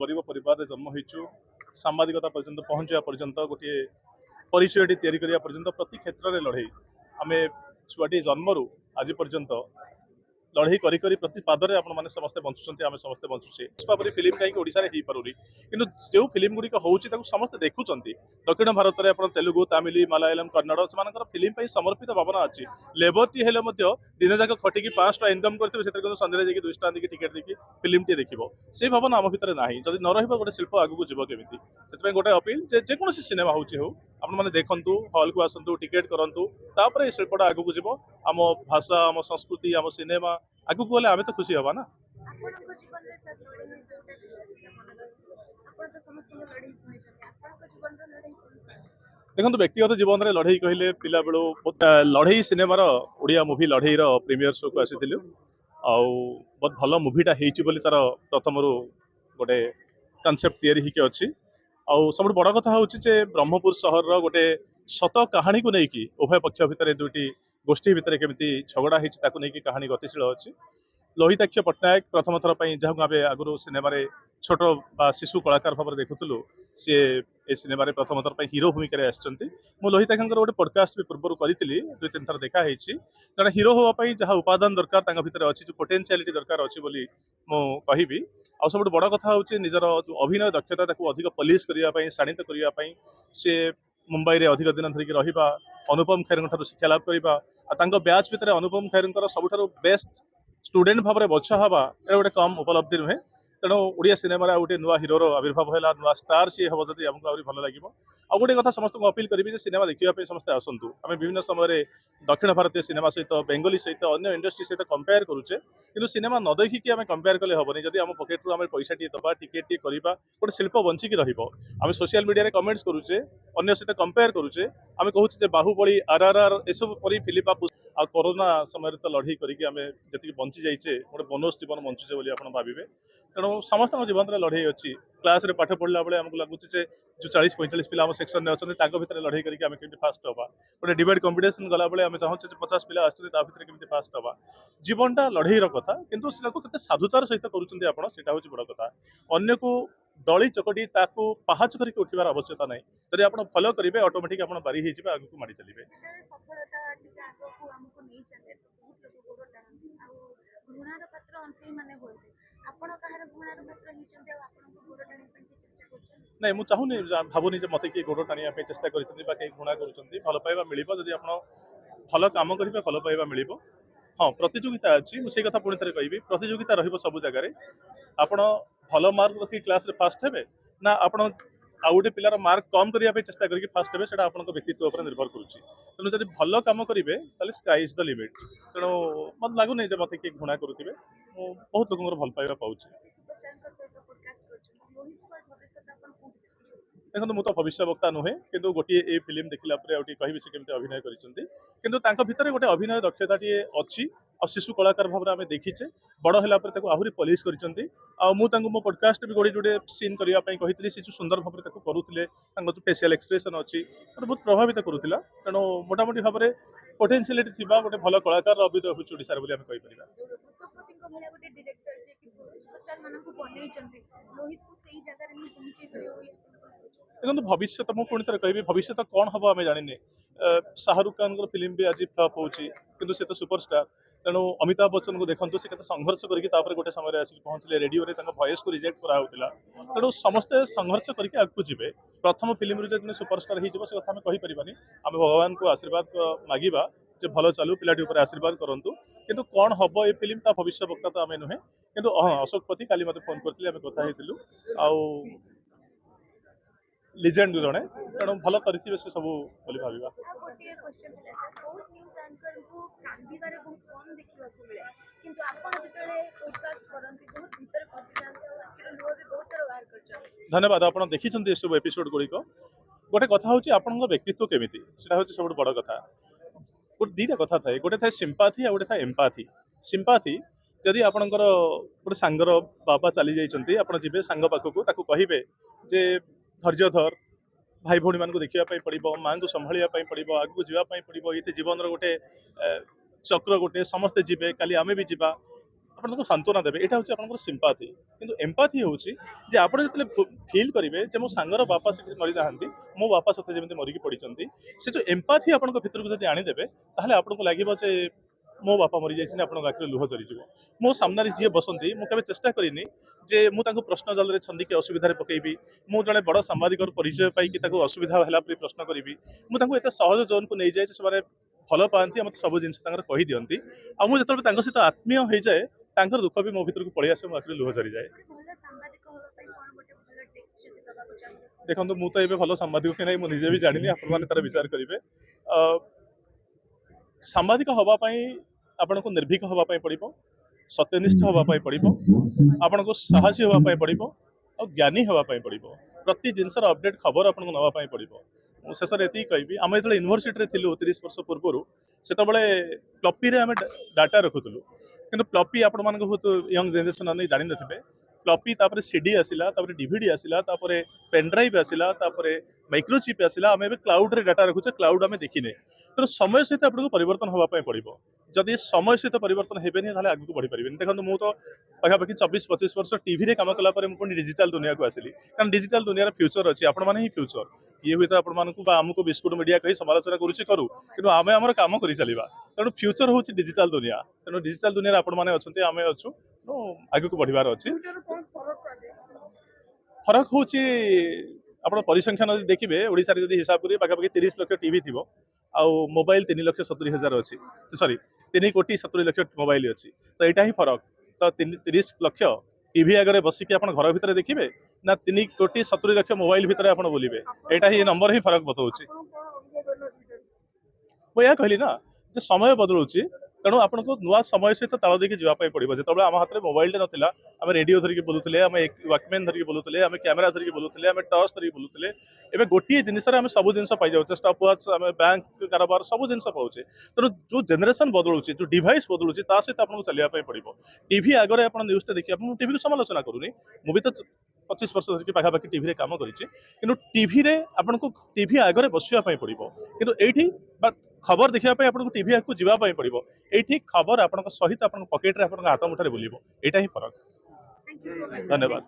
गरीब परिवार जन्म होइछु सांबादिकता पर्यंत पहुंचा पर्यंत गोटे परिचय तैयारी करने पर्यंत प्रति क्षेत्र में लड़े आम छुआटी जन्मरू आज पर्यंत लड़े करी करी प्रति पादरे आपण मैंने समस्ते बंचुंट आम समस्ते बंचुचे भाव फिल्म कहीं ओडिशा हो पारे कि जो फिल्म गुड़िक होती समस्ते देखुं दक्षिण भारत में तेलुगु तमिल मलयालम कन्नड़ से फिल्म समर्पित भावना अच्छी लेबरटी हेल्ले दिन जाक खटिकी 5 टका इनकम करते सन्ध्या जाकि 200 टका देखिए टिकेट देखिए फिल्म टी देख से भावना आम भितर ना जब न रही गोटे शिल्प आगू जीव केमी से गोटे अपील जेकोसी सिनेमा हो आपने देखु हल को आसतु टिकेट करूँ तापर ये शिल्पटा आगू जीव आम भाषा आम संस्कृति आम सिनेमा आगू गले आम तो खुशी हवा ना। देखो व्यक्तिगत जीवन में लड़ई कहले पिला बेलू लड़ई सिनेमार ओडिया मुवी लड़ईर प्रीमियर शो को आसी बहुत भल मुवीटा होती तार प्रथम गोटे कनसेप्ट तैयारी होती सब बड़ कथा हूँ ब्रह्मपुर सहर गोटे सत कहानी को लेकिन उभय पक्ष भितर दुईटी गोष्ठी भितर केमी झगड़ा होती कहानी गतिशील अच्छी लोहिताक्ष पट्टनायक प्रथम थर पर जहाँ आम आगुरी सिनेमा छोट शिशु कलाकार भाव देखुलु सी ए सिनेमा प्रथम थर पर हिरो भूमिका लोहिताक्ष गोटे पडकास्ट भी पूर्व करी 2-3 थर देखाई जड़े हिरो हाँपाई जहाँ उपादान दरकार भितर अच्छी जो पोटेंशियालिटी दरकार अच्छी मुझे आ सब बड़ कथा हूँ निजर जो अभिनय दक्षता अधिक पॉलिश करने शाणित करने सी मुंबई में अधिक दिन धरिकी रहा अनुपम खेर शिक्षा लाभ करवा ब्याच भितर अनुपम खेर सबुठ बेस्ट स्टूडेंट भाव में बछा हवा गोटे कम उपलब्धि नुहे तेणु ओडिया सिनेमा गोटे नुआ हिरोर आविर्भाव है नुआ स्टार सी हम जब आमको आहरी भल लगे आ गोटे कथा समस्त अपील करी सिनेमा देखा समस्त आसतु आम विभिन्न समय दक्षिण भारतीय सिनेमा सहित बेंगली सहित अन्य इंडस्ट्री सहित कंपेयर करुचे कि सिनेमा न देखिकी आम कंपेयर कले हेनी जब आम पकेट्रु आम पैसा टी दबा टिकेट टी करवा गोटे शिल्प बंचिकी रम सोशल मीडिया कमेंट्स करुचे अन्य सहित कंपेयर करुचे आम कहूँ बाहुबली आरआरआर एसबू परी फिल्म आ कोरोना समय तो लड़ई करके आम जी बंची जाइए गोटे बोनस जीवन बंचुचे बोली आप भावे तेणु समस्त जीवन में लड़ई अच्छी क्लास रे पाठ पढ़ला बेले आमको लगुच जो 40-45 पिला आम सेक्शन में अच्छा भितर लड़ई करके आम केमी फास्ट हवा गोटे डिबेट कंपिटिशन गला बेले आम चाहूँ 50 पिला आसते केमी फास्ट हवा जीवनटा लड़ईर कथा किंतु से साधुतार सहित करा हूँ बड़ कथा अन्य को दली चकटी पहाच करके उठार आवश्यकता ना जब आप फलो करेंगे ऑटोमेटिक आप बारी हो आगे माड़ी चलिए नहीं मुझे चाहूनी भावुनी मत किए गोड़ टाणी चेस्टा करें घृणा कर भल पाइबा मिल जब आप भल कम करेंगे भल पाइबा मिल हाँ प्रतियोगिता अच्छी मुझे कथा पुणी थे कहि प्रतियोगिता सब जगह आप भल मार्क रखी क्लास रे फास्ट हे ना आप आउ गोटे पिलार मार्क कम करने चेस्टा करके फास्ट हे से आप व्यक्तित्व पर निर्भर करुच्ची तेणु जब भल कम करेंगे स्काई इज द लिमिट तेणु मत लगुनि मत किए घृणा करुवे बहुत लोक भल पाइबा पाऊँ देखो मुझे भविष्य वक्ता नुहे कि गोटे ये फिल्म देखला कह केमी अभिनय कर भितर गोटे अभिनय दक्षता टी अच्छी आ शिशु कलाकार भाव में आम देखीचे बड़ है आहरी पॉलिश कर मो पॉडकास्ट भी गोटे जोड़े सीन करने कही से जो सुंदर भाव में करुले जो फेसियल एक्सप्रेशन अच्छी बहुत प्रभावित करुला तेणु मोटामोटी भाव में पोटेंशियलिटी थी गोटे भल कलाकार अभ्युदय हो ओडिशार बोली आम कहीपर देखो भविष्य मुझे पुणी थे कहि भविष्य कौन हम आम जाने शाहरुख खान फिल्म भी आज फ्लप हो सी तो सुपरस्टार तेणु अमिताभ बच्चन को देखते से संघर्ष करके गोटे समय आसिक पहुँचले रेडियो वॉइस को रिजेक्ट कराला तेणु समस्ते संघर्ष करके आगे जी प्रथम फिल्म जो सुपरस्टार हो कथा आम कहीपरि आम भगवान को आशीर्वाद मांगा जे भल चलू पिलाटी आशीर्वाद करूँ किंतु कौन हम ये फिल्म भविष्य वक्ता तो आम नुहे कि हाँ अशोक पति काली मत फोन करते कथा लिजेंड जड़े तेणु भल करेंगे से सब भाव धन्यवाद आप देखी सब एपिसोड गुड़िक गोटे कथा हूँ आप व्यक्तित्व केमी हूँ सब बड़ कथा गोटे दीटा कथा थाए गोटे थाए सिंपाथी आ गोटे थाए एम्पाथी सिंपाथी जदि आपणकर गोटे सांगर बाबा चली जाइए आप जी सांग पाखक कहे जे धैर्य धर भाई भौणी मान देखापी पड़ो माँ को संभाया पड़ो आगे जावाई पड़ो ये जीवन गोटे चक्र गोटे समस्ते जीवे काली आमे भी जीवा ଆପଣଙ୍କୁ ସାନ୍ତ୍ୱନା ଦେବେ, ଏଇଟା ହେଉଛି ଆପଣଙ୍କର ସିମ୍ପାଥି। କିନ୍ତୁ ଏମ୍ପାଥି ହେଉଛି ଯେ ଆପଣ ଯେତେବେଳେ ଫିଲ୍ କରିବେ ଯେ ମୋ ସାଙ୍ଗର ବାପା ସେଠି ମରିନାହାନ୍ତି, ମୋ ବାପା ସତେ ଯେମିତି ମରିକି ପଡ଼ିଛନ୍ତି, ସେ ଯେଉଁ ଏମ୍ପାଥି ଆପଣଙ୍କ ଭିତରକୁ ଯଦି ଆଣିଦେବେ ତାହେଲେ ଆପଣଙ୍କୁ ଲାଗିବ ଯେ ମୋ ବାପା ମରିଯାଇଛନ୍ତି, ଆପଣଙ୍କ ଆଖିରେ ଲୁହ ଝରିଯିବ। ମୋ ସାମ୍ନାରେ ଯିଏ ବସନ୍ତି ମୁଁ କେବେ ଚେଷ୍ଟା କରିନି ଯେ ମୁଁ ତାଙ୍କୁ ପ୍ରଶ୍ନ ଜଲରେ ଛନ୍ଦିକି ଅସୁବିଧାରେ ପକେଇବି, ମୁଁ ଜଣେ ବଡ଼ ସାମ୍ବାଦିକର ପରିଚୟ ପାଇକି ତାକୁ ଅସୁବିଧା ହେଲା ପରି ପ୍ରଶ୍ନ କରିବି। ମୁଁ ତାଙ୍କୁ ଏତେ ସହଜ ଜୋନ୍କୁ ନେଇଯାଏ ଯେ ସେମାନେ ଭଲ ପାଆନ୍ତି, ମୋତେ ସବୁ ଜିନିଷ ତାଙ୍କର କହିଦିଅନ୍ତି। ଆଉ ମୁଁ ଯେତେବେଳେ ତାଙ୍କ ସହିତ ଆତ୍ମୀୟ ହେଇଯାଏ ତାଙ୍କର ଦୁଃଖ ବି ମୋ ଭିତରକୁ ପଳେଇ ଆସେ, ମୋ ଆଖିରେ ଲୁହ ଝରିଯାଏ। ଦେଖନ୍ତୁ ମୁଁ ତ ଏବେ ଭଲ ସାମ୍ବାଦିକ କି ନାହିଁ ମୁଁ ନିଜେ ବି ଜାଣିନି, ଆପଣମାନେ ତାର ବିଚାର କରିବେ। ଅ, ସାମ୍ବାଦିକ ହବା ପାଇଁ ଆପଣଙ୍କୁ ନିର୍ଭୀକ ହବା ପାଇଁ ପଡ଼ିବ, ସତ୍ୟନିଷ୍ଠ ହବା ପାଇଁ ପଡ଼ିବ, ଆପଣଙ୍କୁ ସାହସୀ ହବା ପାଇଁ ପଡ଼ିବ, ଆଉ ଜ୍ଞାନୀ ହେବା ପାଇଁ ପଡ଼ିବ। ପ୍ରତି ଜିନିଷର ଅପଡେଟ୍ ଖବର ଆପଣଙ୍କୁ ନେବା ପାଇଁ ପଡ଼ିବ। ମୁଁ ଶେଷରେ ଏତିକି କହିବି, ଆମେ ଯେତେବେଳେ ୟୁନିଭର୍ସିଟିରେ ଥିଲୁ 30 ବର୍ଷ ପୂର୍ବରୁ, ସେତେବେଳେ ପ୍ଲପିରେ ଆମେ ଡାଟା ରଖୁଥିଲୁ। କିନ୍ତୁ ପ୍ଲପି ଆପଣମାନଙ୍କୁ ବହୁତ ୟଙ୍ଗ ଜେନେରେସନ୍ ନେଇ ଜାଣିନଥିବେ। ପ୍ଲପି ତାପରେ ସିଡି ଆସିଲା, ତାପରେ ଡିଭିଡି ଆସିଲା, ତାପରେ ପେନଡ୍ରାଇଭ୍ ଆସିଲା, ତାପରେ ମାଇକ୍ରୋଚିପ୍ ଆସିଲା। ଆମେ ଏବେ କ୍ଲାଉଡରେ ଡାଟା ରଖୁଛେ, କ୍ଲାଉଡ ଆମେ ଦେଖିନେ। ତେଣୁ ସମୟ ସହିତ ଆପଣଙ୍କୁ ପରିବର୍ତ୍ତନ ହେବା ପାଇଁ ପଡ଼ିବ। ଯଦି ସମୟ ସହିତ ପରିବର୍ତ୍ତନ ହେବେନି ତାହେଲେ ଆଗକୁ ବଢ଼ିପାରିବେନି। ଦେଖନ୍ତୁ ମୁଁ ତ ପାଖାପାଖି 24-25 ବର୍ଷ ଟିଭିରେ କାମ କଲା ପରେ ମୁଁ ପୁଣି ଡିଜିଟାଲ ଦୁନିଆକୁ ଆସିଲି। କାରଣ ଡିଜିଟାଲ ଦୁନିଆର ଫ୍ୟୁଚର ଅଛି, ଆପଣମାନେ ହିଁ ଫ୍ୟୁଚର। କିଏ ହୁଏତ ଆପଣମାନଙ୍କୁ ବା ଆମକୁ ବିସ୍କୁଟ ମିଡିଆ କହି ସମାଲୋଚନା କରୁଛି କରୁ, କିନ୍ତୁ ଆମେ ଆମର କାମ କରି ଚାଲିବା। ତେଣୁ ଫ୍ୟୁଚର ହେଉଛି ଡିଜିଟାଲ ଦୁନିଆ। ତେଣୁ ଡିଜିଟାଲ ଦୁନିଆରେ ଆପଣମାନେ ଅଛନ୍ତି, ଆମେ ଅଛୁ। ତେଣୁ ଆଗକୁ ବଢ଼ିବାର ଅଛି। ଫରକ ହେଉଛି ଆପଣ ପରିସଂଖ୍ୟାନ ଯଦି ଦେଖିବେ, ଓଡ଼ିଶାରେ ଯଦି ହିସାବ କରିବେ ପାଖାପାଖି 30 ଲକ୍ଷ ଟିଭି ଥିବ, ଆଉ ମୋବାଇଲ 3,70,000 ଅଛି। ସରି, 3,70,00,000 ମୋବାଇଲ ଅଛି। ତ ଏଇଟା ହିଁ ଫରକ। ତ 30 ଲକ୍ଷ ଟିଭି ଆଗରେ ବସିକି ଆପଣ ଘର ଭିତରେ ଦେଖିବେ, ନା 3,70,00,000 ମୋବାଇଲ ଭିତରେ ଆପଣ ବୁଲିବେ। ଏଇଟା ହିଁ ନମ୍ବର ହିଁ ଫରକ ବତାଉଛି। ମୁଁ ଏହା କହିଲି ନା ଯେ ସମୟ ବଦଳୁଛି, ତେଣୁ ଆପଣଙ୍କୁ ନୂଆ ସମୟ ସହିତ ତାଳ ଦେଇକି ଯିବା ପାଇଁ ପଡ଼ିବ। ଯେତେବେଳେ ଆମ ହାତରେ ମୋବାଇଲଟେ ନଥିଲା, ଆମେ ରେଡିଓ ଧରିକି ବୁଲୁଥିଲେ, ଆମେ ୱାକମ୍ୟାନ୍ ଧରିକି ବୁଲୁଥିଲେ, ଆମେ କ୍ୟାମେରା ଧରିକି ବୁଲୁଥିଲେ, ଆମେ ଟର୍ଚ୍ଚ ଧରିକି ବୁଲୁଥିଲେ। ଏବେ ଗୋଟିଏ ଜିନିଷରେ ଆମେ ସବୁ ଜିନିଷ ପାଇଯାଉଛେ, ଷ୍ଟପ୍ ୱାଚ୍, ଆମେ ବ୍ୟାଙ୍କ କାରବାର ସବୁ ଜିନିଷ ପାଉଛେ। ତେଣୁ ଯେଉଁ ଜେନେରେସନ୍ ବଦଳୁଛି, ଯେଉଁ ଡିଭାଇସ୍ ବଦଳୁଛି, ତା ସହିତ ଆପଣଙ୍କୁ ଚାଲିବା ପାଇଁ ପଡ଼ିବ। ଟିଭି ଆଗରେ ଆପଣ ନ୍ୟୁଜ୍ଟା ଦେଖିବା, ମୁଁ ଟିଭିକୁ ସମାଲୋଚନା କରୁନି, ମୁଁ ବି ତ 25 ବର୍ଷ ଧରିକି ପାଖାପାଖି ଟିଭିରେ କାମ କରିଛି। କିନ୍ତୁ ଟିଭିରେ ଆପଣଙ୍କୁ ଟିଭି ଆଗରେ ବସିବା ପାଇଁ ପଡ଼ିବ, କିନ୍ତୁ ଏଇଠି ବା ଖବର ଦେଖିବା ପାଇଁ ଆପଣଙ୍କୁ ଟିଭି ଆଗକୁ ଯିବା ପାଇଁ ପଡ଼ିବ। ଏଇଠି ଖବର ଆପଣଙ୍କ ସହିତ ଆପଣଙ୍କ ପକେଟରେ, ଆପଣଙ୍କ ହାତ ମୁଠାରେ ବୁଲିବ। ଏଇଟା ହିଁ ଫରକ। ଧନ୍ୟବାଦ।